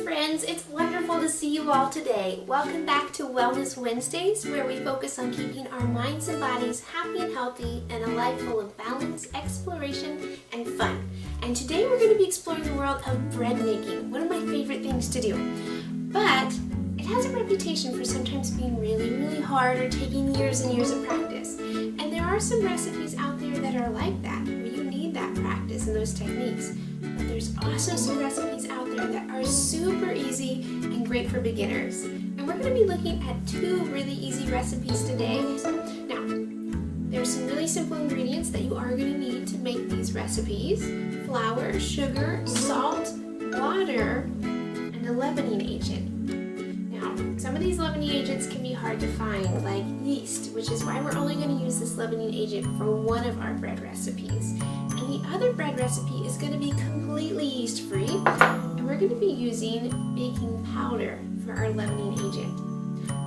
friends, it's wonderful to see you all today. Welcome back to Wellness Wednesdays, where we focus on keeping our minds and bodies happy and healthy and a life full of balance, exploration, and fun. And today we're going to be exploring the world of bread making, one of my favorite things to do. But it has a reputation for sometimes being really hard or taking years and years of practice. And there are some recipes out there that are like that, where you need that practice and those techniques. But there's also some recipes out there that are super easy and great for beginners. And we're going to be looking at two really easy recipes today. Now, there's some really simple ingredients that you are going to need to make these recipes: flour, sugar, salt, water, and a leavening agent. Now, some of these leavening agents can be hard to find, like yeast, which is why we're only going to use this leavening agent for one of our bread recipes. And the other bread recipe is going to be completely yeast-free, and we're going to be using baking powder for our leavening agent.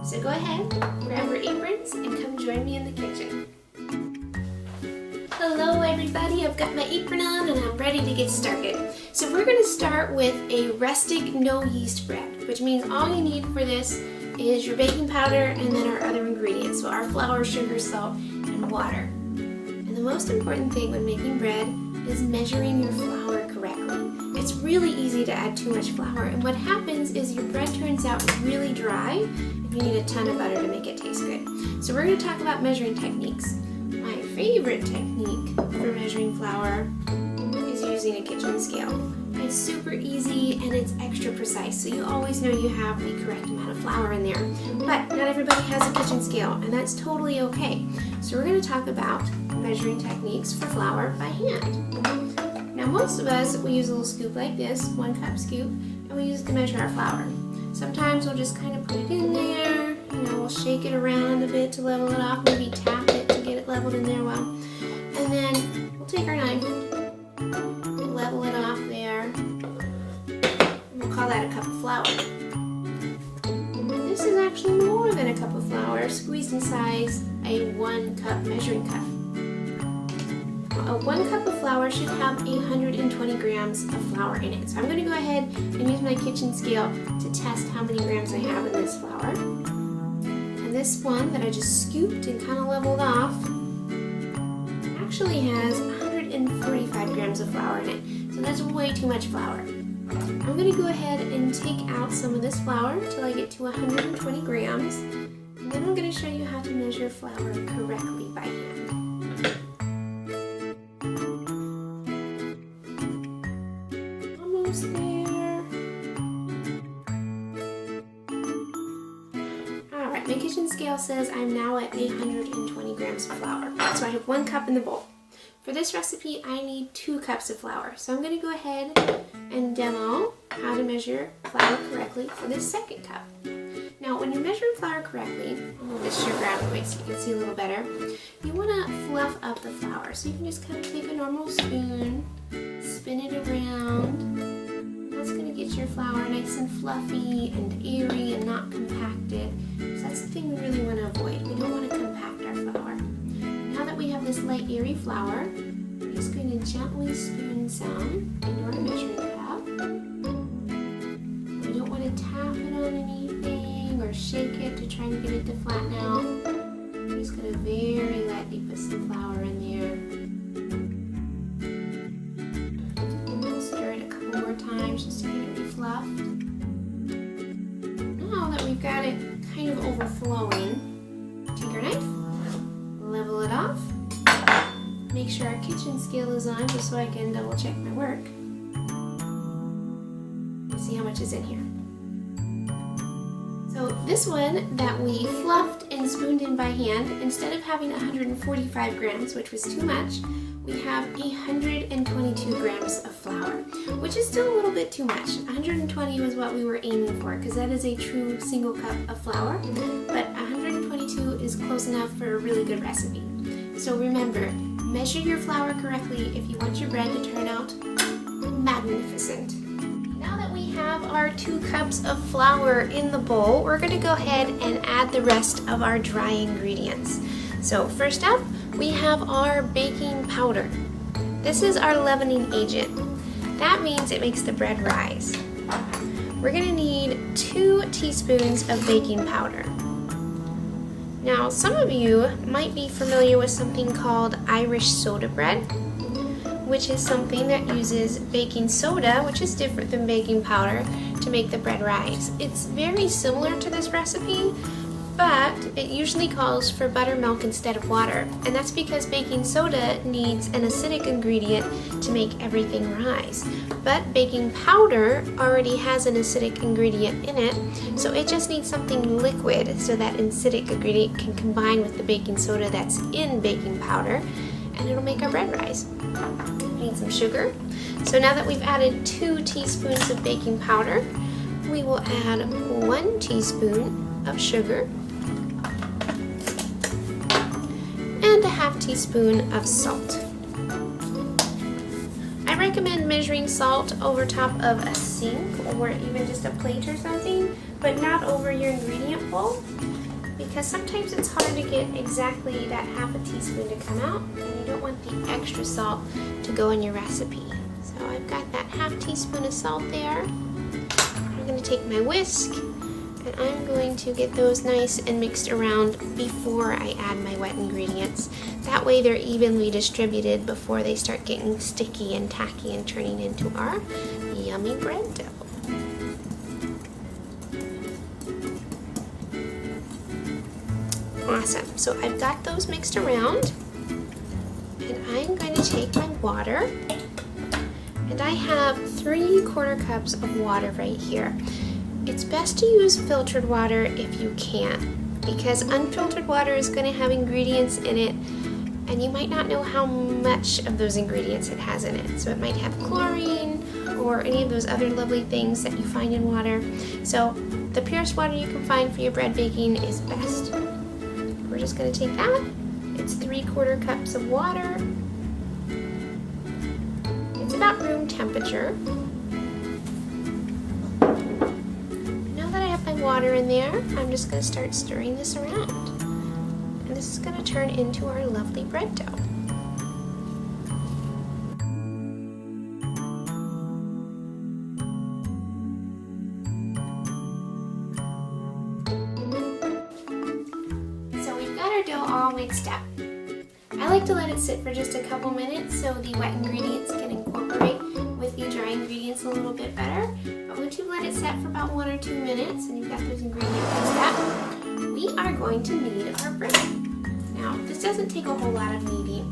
So go ahead, grab your aprons, and come join me in the kitchen. Hello everybody, I've got my apron on and I'm ready to get started. So we're going to start with a rustic no yeast bread, which means all you need for this is your baking powder and then our other ingredients, so our flour, sugar, salt, and water. And the most important thing when making bread is measuring your flour correctly. It's really easy to add too much flour, and what happens is your bread turns out really dry and you need a ton of butter to make it taste good. So we're going to talk about measuring techniques. My favorite technique for measuring flour is using a kitchen scale. It's super easy and it's extra precise, so you always know you have the correct amount of flour in there. But not everybody has a kitchen scale, and that's totally okay. So we're going to talk about measuring techniques for flour by hand. Now most of us, we use a little scoop like this, 1 cup scoop, and we use it to measure our flour. Sometimes we'll just kind of put it in there, we'll shake it around a bit to level it off, maybe tap it to get it leveled in there well. And then we'll take our knife, level it off there, and we'll call that a cup of flour. This is actually more than a cup of flour, squeezed inside a 1 cup measuring cup. A 1 cup of flour should have 120 grams of flour in it. So I'm going to go ahead and use my kitchen scale to test how many grams I have in this flour. And this one that I just scooped and kind of leveled off actually has 145 grams of flour in it. So that's way too much flour. I'm going to go ahead and take out some of this flour until I get to 120 grams. And then I'm going to show you how to measure flour correctly by hand. There. Alright, my kitchen scale says I'm now at 820 grams of flour. So I have 1 cup in the bowl. For this recipe, I need 2 cups of flour. So I'm going to go ahead and demo how to measure flour correctly for this 2nd cup. Now, when you're measuring flour correctly, I'm going to move sugar out of the way so you can see a little better. You want to fluff up the flour. So you can just kind of take a normal spoon, spin it around. That's going to get your flour nice and fluffy and airy and not compacted. So that's the thing we really want to avoid. We don't want to compact our flour. Now that we have this light, airy flour, we're just going to gently spoon some into our measuring cup. We don't want to tap it on anything or shake it to try and get it to flatten out. We're just going to very lightly put some flour in there. Just to get it refluffed. Now that we've got it kind of overflowing, take our knife, level it off, make sure our kitchen scale is on just so I can double check my work, and see how much is in here. So this one that we fluffed and spooned in by hand, instead of having 145 grams, which was too much, we have 122 grams of flour, which is still a little bit too much. 120 was what we were aiming for, because that is a true single cup of flour, but 122 is close enough for a really good recipe. So remember, measure your flour correctly if you want your bread to turn out magnificent. Now that we have our 2 cups of flour in the bowl, we're going to go ahead and add the rest of our dry ingredients. So first up, we have our baking powder. This is our leavening agent. That means it makes the bread rise. we're going to need 2 teaspoons of baking powder. Now, some of you might be familiar with something called Irish soda bread, which is something that uses baking soda, which is different than baking powder, to make the bread rise. It's very similar to this recipe, but it usually calls for buttermilk instead of water, and that's because baking soda needs an acidic ingredient to make everything rise. But baking powder already has an acidic ingredient in it, so it just needs something liquid so that acidic ingredient can combine with the baking soda that's in baking powder, and it'll make our bread rise. We need some sugar. So now that we've added 2 teaspoons of baking powder, we will add 1 teaspoon of sugar and a half teaspoon of salt. I recommend measuring salt over top of a sink or even just a plate or something, but not over your ingredient bowl, because sometimes it's hard to get exactly that half a teaspoon to come out, and you don't want the extra salt to go in your recipe. So I've got that half teaspoon of salt there. I'm going to take my whisk and I'm going to get those nice and mixed around before I add my wet ingredients. That way they're evenly distributed before they start getting sticky and tacky and turning into our yummy bread dough. Awesome, so I've got those mixed around, and I'm going to take my water, and I have 3/4 cups of water right here. It's best to use filtered water if you can, because unfiltered water is going to have ingredients in it, and you might not know how much of those ingredients it has in it. So it might have chlorine or any of those other lovely things that you find in water. So the purest water you can find for your bread baking is best. We're just going to take that. It's 3/4 cups of water. It's about room temperature. Water in there, I'm just going to start stirring this around, and this is going to turn into our lovely bread dough. So we've got our dough all mixed up. I like to let it sit for just a couple minutes so the wet ingredients can incorporate with the dry ingredients a little bit better. But once you've let it set for about 1 or 2 minutes and you've got those ingredients mixed up, we are going to knead our bread. Now, this doesn't take a whole lot of kneading.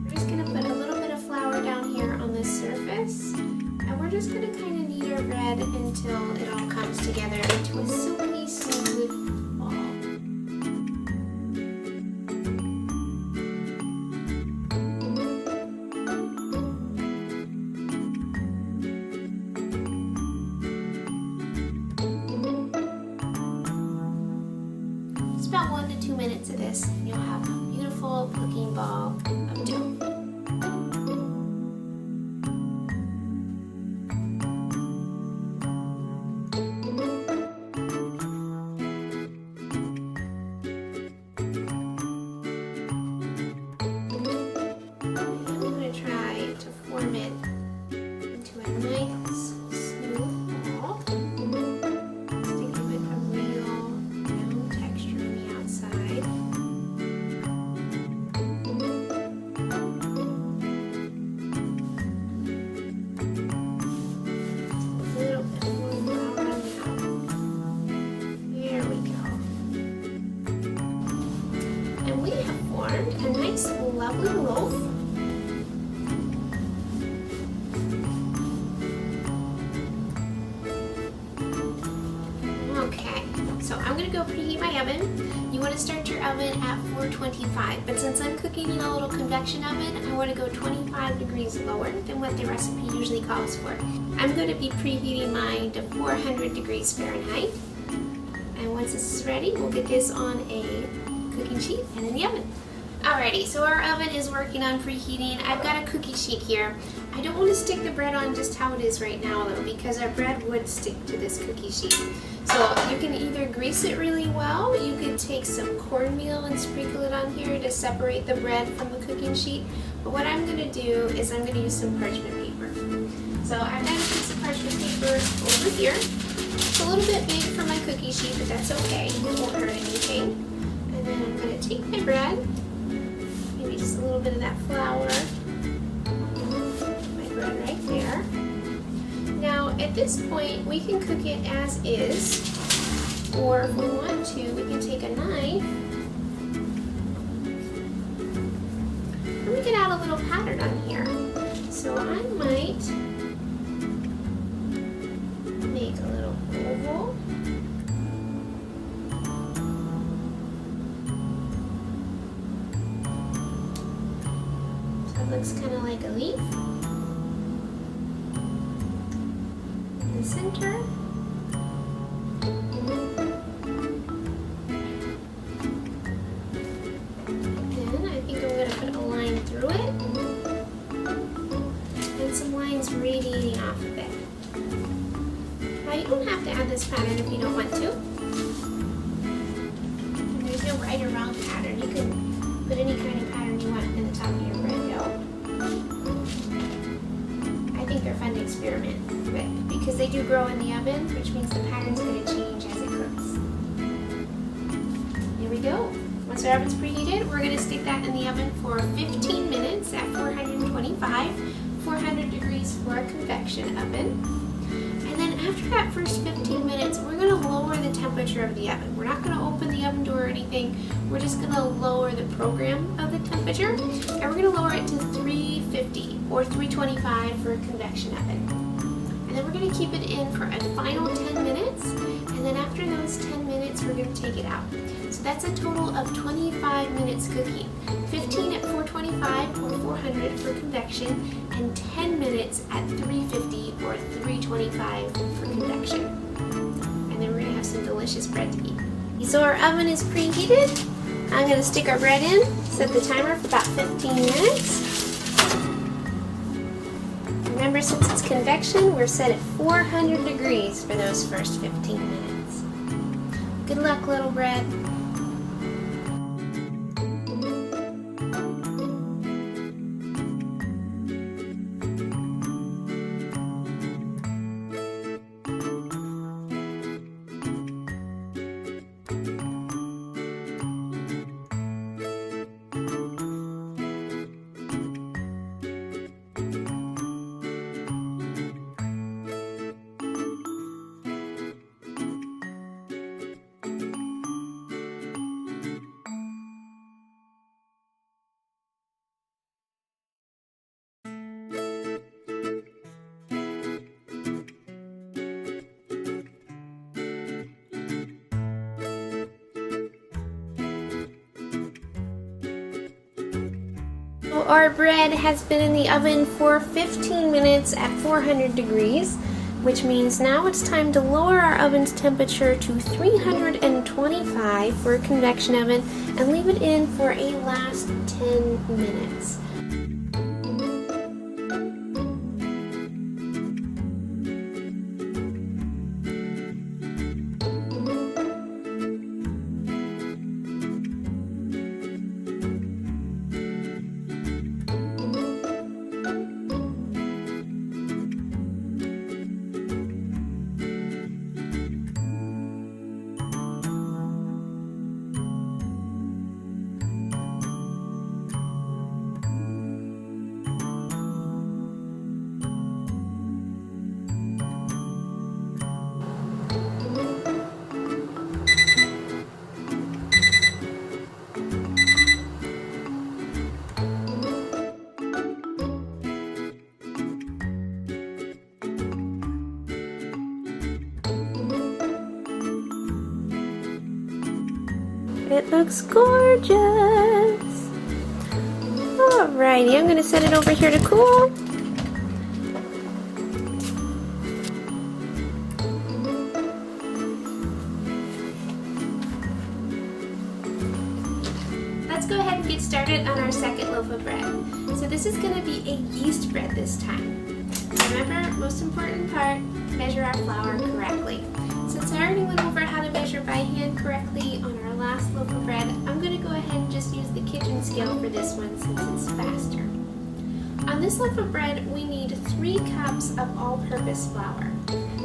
We're just going to put a little bit of flour down here on the surface, and we're just going to kind of knead our bread until it all comes together into a silky smooth ball. About 1 to 2 minutes of this, and you'll have a beautiful cooking ball of dough. I'm going to try to form it into a nice smooth ball. And we have formed a nice lovely loaf. Okay, so I'm going to go preheat my oven. You want to start your oven at 425, but since I'm cooking in a little convection oven, I want to go 25 degrees lower than what the recipe usually calls for. I'm going to be preheating mine to 400 degrees Fahrenheit. And once this is ready, we'll get this on a cooking sheet and in the oven. Alrighty, so our oven is working on preheating. I've got a cookie sheet here. I don't want to stick the bread on just how it is right now though, because our bread would stick to this cookie sheet. So you can either grease it really well, you could take some cornmeal and sprinkle it on here to separate the bread from the cooking sheet. But what I'm going to do is I'm going to use some parchment paper. So I've got a piece of parchment paper over here. It's a little bit big for my cookie sheet, but that's okay. It won't hurt anything. And then I'm going to take my bread, maybe just a little bit of that flour, my bread right there. Now at this point we can cook it as is, or if we want to, we can take a knife and we can add a little pattern on here. So I might make a little oval. So it looks kind of like a leaf. In the center. Then I think I'm going to put a line through it. And some lines radiating off of it. Now you don't have to add this pattern if you don't want to. And there's no right or wrong pattern. You can put any kind of pattern you want in the top of your bread dough. I think they're fun to experiment with because they do grow in the oven, which means the pattern's going to change as it cooks. Here we go. Once our oven's preheated, we're going to stick that in the oven for 15 minutes at 425, 400 degrees for a convection oven. And then after that first 15 minutes, we're going to lower the temperature of the oven. We're not going to open the oven door or anything. We're just going to lower the program of the temperature. And we're going to lower it to 350 or 325 for a convection oven. And then we're going to keep it in for a final 10 minutes. And then after those 10 minutes, we're going to take it out. So that's a total of 25 minutes cooking. 15 at 425 or 400 for convection, and 10 minutes at 350 or 325 for convection. And then we're going to have some delicious bread to eat. So our oven is preheated. I'm going to stick our bread in, set the timer for about 15 minutes. Remember, since it's convection, we're set at 400 degrees for those first 15 minutes. Good luck, little bread. Our bread has been in the oven for 15 minutes at 400 degrees, which means now it's time to lower our oven's temperature to 325 for a convection oven and leave it in for a last 10 minutes. It looks gorgeous. Alrighty, I'm going to set it over here to cool. Let's go ahead and get started on our second loaf of bread. So this is going to be a yeast bread this time. Remember, most important part, measure our flour correctly. Since I already went over how to measure by hand correctly on our last loaf of bread, I'm going to go ahead and just use the kitchen scale for this one since it's faster. On this loaf of bread, we need 3 cups of all-purpose flour.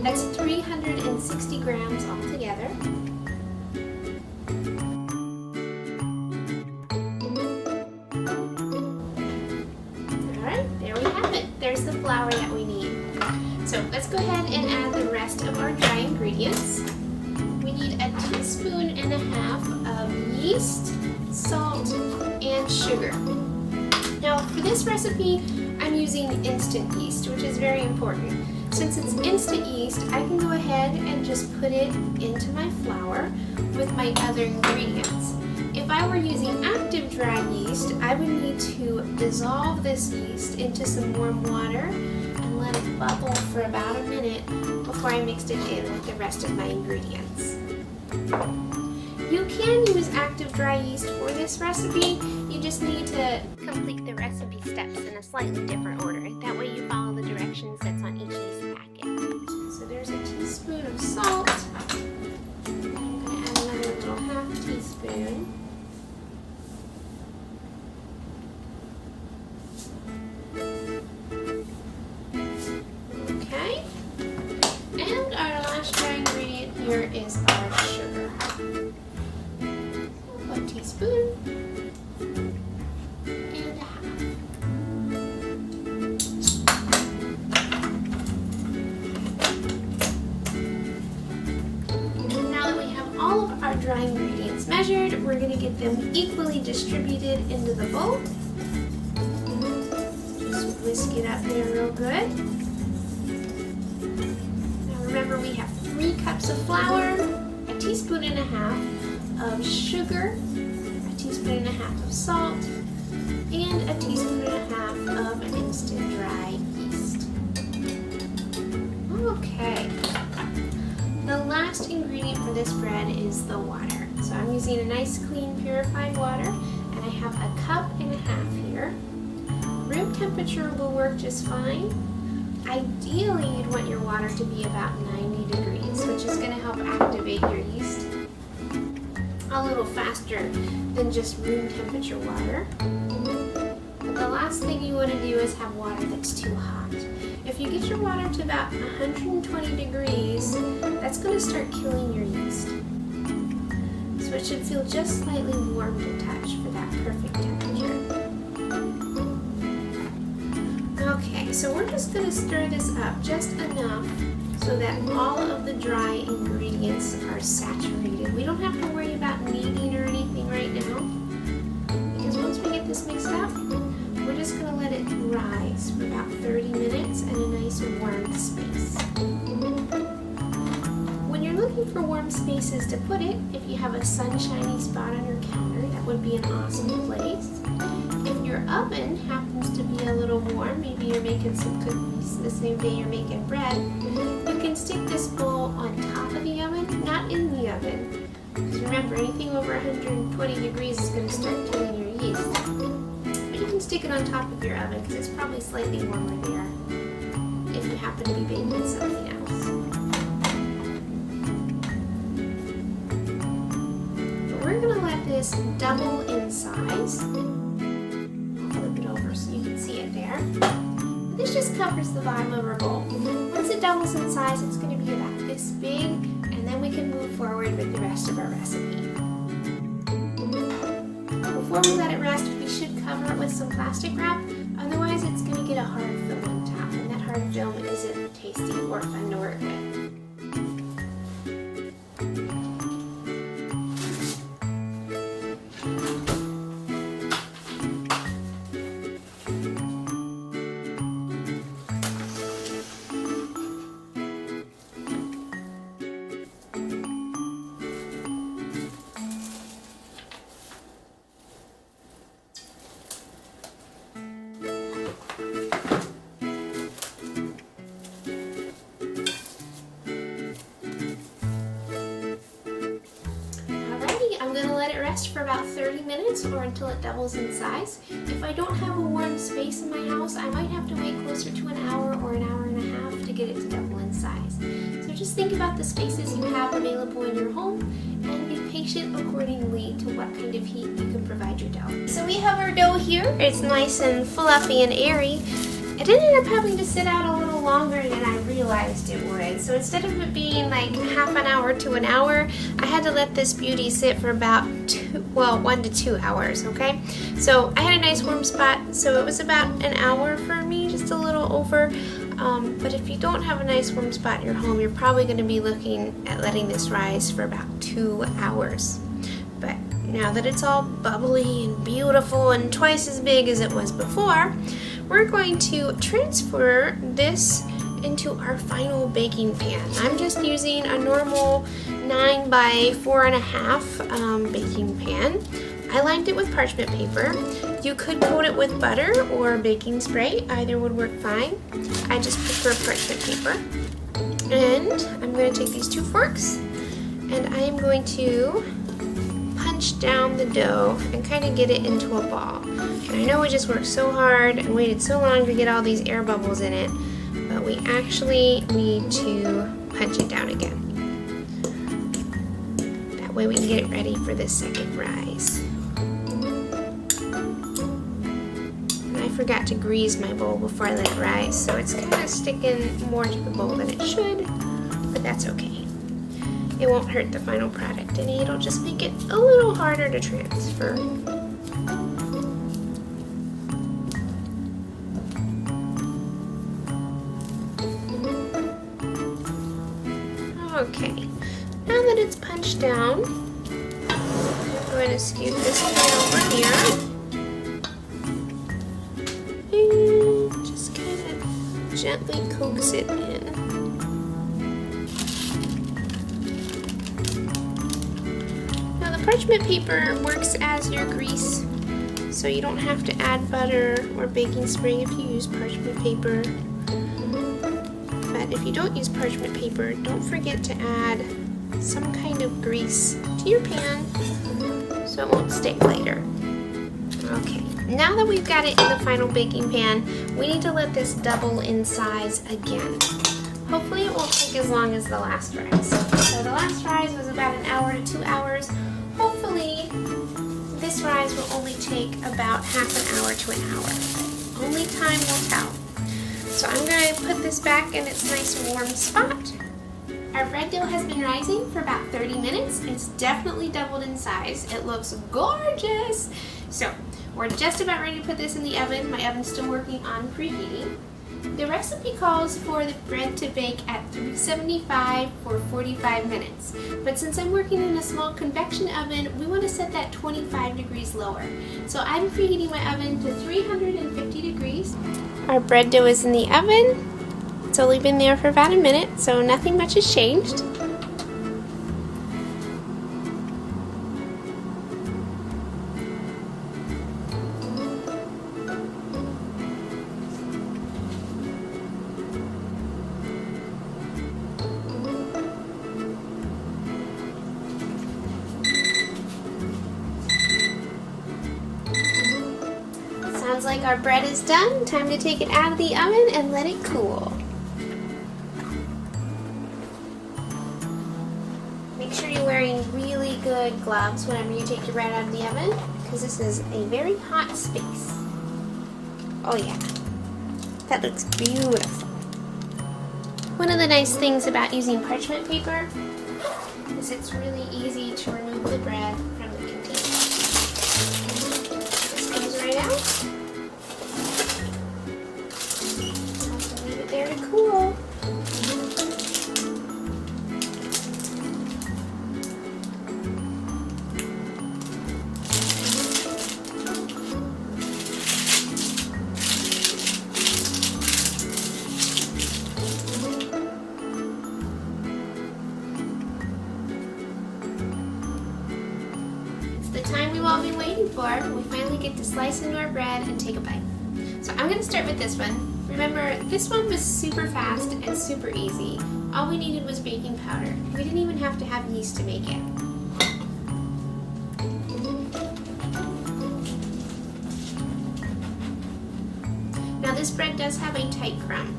That's 360 grams altogether. Alright, there we have it. There's the flour that we need. So let's go ahead and add the rest of our dry ingredients. We need a teaspoon and a half of yeast, salt, and sugar. Now for this recipe, I'm using instant yeast, which is very important. Since it's instant yeast, I can go ahead and just put it into my flour with my other ingredients. If I were using active dry yeast, I would need to dissolve this yeast into some warm water and let it bubble for about a minute before I mixed it in with the rest of my ingredients. You can use active dry yeast for this recipe. You just need to complete the recipe steps in a slightly different order. That way you follow the directions that's on each yeast packet. So there's a teaspoon of salt. I'm going to add another little half teaspoon. Okay. And our last dry ingredient here is our sugar. A teaspoon and a half. Now that we have all of our dry ingredients measured, we're going to get them equally distributed into the bowl. Just whisk it up there real good. Now remember, we have 3 cups of flour, a teaspoon and a half of sugar, a teaspoon and a half of salt, and a teaspoon and a half of instant dry yeast. Okay. The last ingredient for this bread is the water. So I'm using a nice clean purified water, and I have a cup and a half here. Room temperature will work just fine. Ideally, you'd want your water to be about 90 degrees, which is going to help activate your yeast a little faster than just room temperature water. But the last thing you want to do is have water that's too hot. If you get your water to about 120 degrees, that's going to start killing your yeast. So it should feel just slightly warm to touch for that perfect temperature. Okay, so we're just going to stir this up just enough so that all of the dry ingredients are saturated. We don't have to worry about kneading or anything right now, because once we get this mixed up, we're just going to let it rise for about 30 minutes in a nice warm space. When you're looking for warm spaces to put it, if you have a sunshiny spot on your counter, that would be an awesome place. If your oven happens to be a little warm, maybe you're making some cookies the same day you're making bread, you can stick this bowl on top of the oven, not in the oven. Because remember, anything over 120 degrees is going to start killing your yeast. But you can stick it on top of your oven because it's probably slightly warmer there if you happen to be baking something else. But we're going to let this double in size. So you can see it there. This just covers the bottom of our bowl. Once it doubles in size, it's going to be about this big, and then we can move forward with the rest of our recipe. Before we let it rest, we should cover it with some plastic wrap, otherwise it's going to get a hard film on top, and that hard film isn't tasty or fun to work with. For about 30 minutes or until it doubles in size. If I don't have a warm space in my house, I might have to wait closer to an hour or an hour and a half to get it to double in size. So just think about the spaces you have available in your home and be patient accordingly to what kind of heat you can provide your dough. So we have our dough here. It's nice and fluffy and airy. It ended up having to sit out a little longer than I realized it would. So instead of it being like half an hour to an hour, I had to let this beauty sit for about 1 to 2 hours, okay? So I had a nice warm spot, so it was about an hour for me, just a little over. But if you don't have a nice warm spot in your home, you're probably going to be looking at letting this rise for about 2 hours. But now that it's all bubbly and beautiful and twice as big as it was before, we're going to transfer this into our final baking pan. I'm just using a normal 9 by 4.5 baking pan. I lined it with parchment paper. You could coat it with butter or baking spray. Either would work fine. I just prefer parchment paper. And I'm going to take these 2 forks and I am going to punch down the dough and kind of get it into a ball. And I know we just worked so hard and waited so long to get all these air bubbles in it, but we actually need to punch it down again. That way we can get it ready for the second rise. And I forgot to grease my bowl before I let it rise, so it's kind of sticking more to the bowl than it should, but that's okay. It won't hurt the final product any, it'll just make it a little harder to transfer. Okay, now that it's punched down, I'm going to scoot this pan over here and just kind of gently coax it in. Parchment paper works as your grease, so you don't have to add butter or baking spray if you use parchment paper. But if you don't use parchment paper, don't forget to add some kind of grease to your pan so it won't stick later. Okay, now that we've got it in the final baking pan, we need to let this double in size again. Hopefully it won't take as long as the last rise. So the last rise was about an hour to 2 hours. Hopefully, this rise will only take about half an hour to an hour. Only time will tell. So I'm going to put this back in its nice warm spot. Our bread dough has been rising for about 30 minutes. It's definitely doubled in size. It looks gorgeous. So we're just about ready to put this in the oven. My oven's still working on preheating. The recipe calls for the bread to bake at 375 for 45 minutes. But since I'm working in a small convection oven, we want to set that 25 degrees lower. So I'm preheating my oven to 350 degrees. Our bread dough is in the oven. It's only been there for about a minute, so nothing much has changed. Sounds like our bread is done. Time to take it out of the oven and let it cool. Make sure you're wearing really good gloves whenever you take your bread out of the oven, because this is a very hot space. Oh yeah, that looks beautiful. One of the nice things about using parchment paper is it's really easy to remove the bread from the container. This comes right out. Leave it there to cool. The time we've all been waiting for, we finally get to slice into our bread and take a bite. So I'm going to start with this one. Remember, this one was super fast and super easy. All we needed was baking powder. We didn't even have to have yeast to make it. Now this bread does have a tight crumb,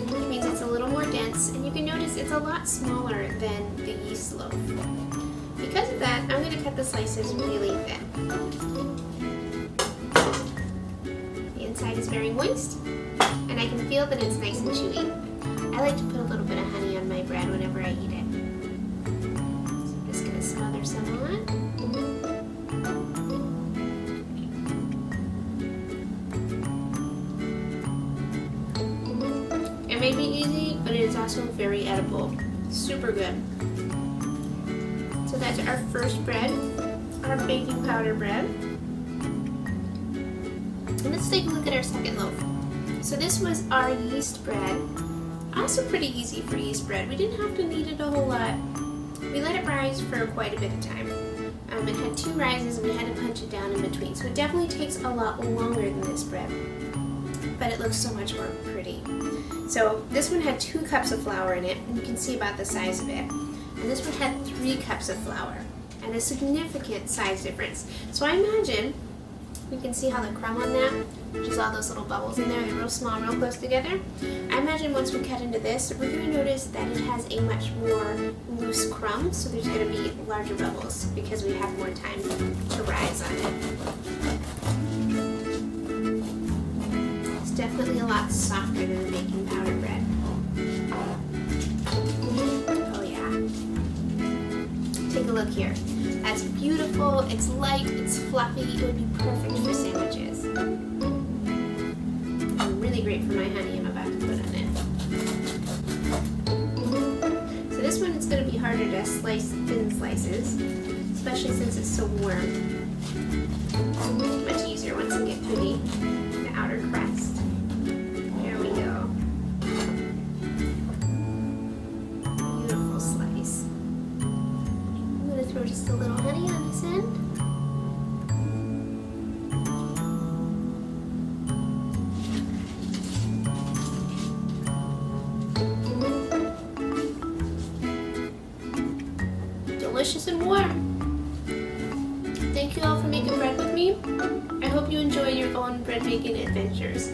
which means it's a little more dense, and you can notice it's a lot smaller than the yeast loaf. Because of that, I'm going to cut the slices really thin. The inside is very moist, and I can feel that it's nice and chewy. I like to put a little bit of honey on my bread whenever I eat it. So I'm just going to smother some on. It may be easy, but it is also very edible. Super good. So that's our first bread, our baking powder bread. And let's take a look at our second loaf. So this was our yeast bread. Also pretty easy for yeast bread. We didn't have to knead it a whole lot. We let it rise for quite a bit of time. It had 2 rises and we had to punch it down in between. So it definitely takes a lot longer than this bread. But it looks so much more pretty. So this one had 2 cups of flour in it, and you can see about the size of it. And this one had 3 cups of flour, and a significant size difference. So I imagine, you can see how the crumb on that, which is all those little bubbles in there, they're real small, real close together. I imagine once we cut into this, we're going to notice that it has a much more loose crumb, so there's going to be larger bubbles because we have more time to rise on it. Definitely a lot softer than the baking powder bread. Oh yeah. Take a look here. That's beautiful, it's light, it's fluffy, it would be perfect for sandwiches. And really great for my honey I'm about to put on it. So this one is going to be harder to slice thin slices, especially since it's so warm. Much easier once you get through the outer crust. Throw just a little honey on this end. Delicious and warm. Thank you all for making bread with me. I hope you enjoy your own bread making adventures.